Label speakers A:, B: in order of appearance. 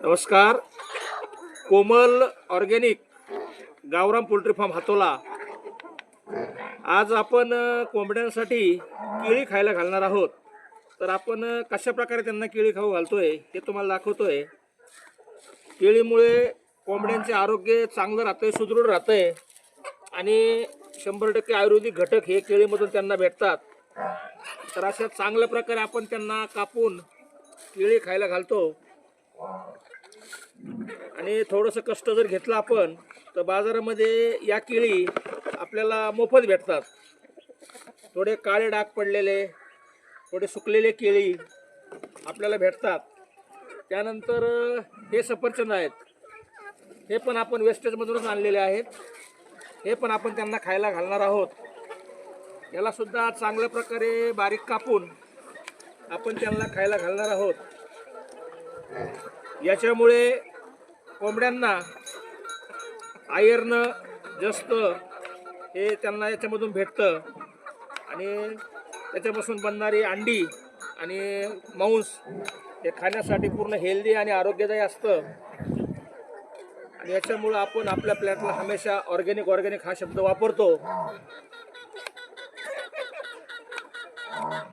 A: नमस्कार. कोमल organic गावराम poultry form Hatola. आज आपण कोंबड्यांसाठी केळी खायला घालणार आहोत. तर आपण कशा प्रकारे त्यांना केळी खाऊ घालतोय ते तुम्हाला दाखवतोय. केळीमुळे कोंबड्यांचे आरोग्य चांगलं राहतंय, सुदृढ राहतंय आणि 100% आयुर्वेदिक घटक हे केळीमधून त्यांना भेटतात. तर अशा चांगल्या प्रकारे आपण त्यांना कापून केळी खायला घालतो. आणि थोडंसं कष्ट जर घेतलं आपण तर बाजारामध्ये या केळी आपल्याला मोफत भेटतात. थोडे काळे डाग पडलेले, थोडे सुकलेले केळी आपल्याला भेटतात. त्यानंतर हे सफरचंद आहेत, हे पण आपण वेस्टेजमधूनच आणलेले आहेत. हे पण आपण त्यांना खायला घालणार आहोत. याला सुद्धा चांगल्या प्रकारे बारीक कापून आपण त्यांना खायला घालणार आहोत. याच्यामुळे कोंबड्यांना आयर्न जास्त हे त्यांना याच्यामधून भेटतं आणि त्याच्यापासून बनणारी अंडी आणि मांस हे खाण्यासाठी पूर्ण हेल्दी आणि आरोग्यदायी असतं. आणि याच्यामुळं आपण आपल्या प्लॅटला हमेशा ऑर्गॅनिक हा शब्द वापरतो.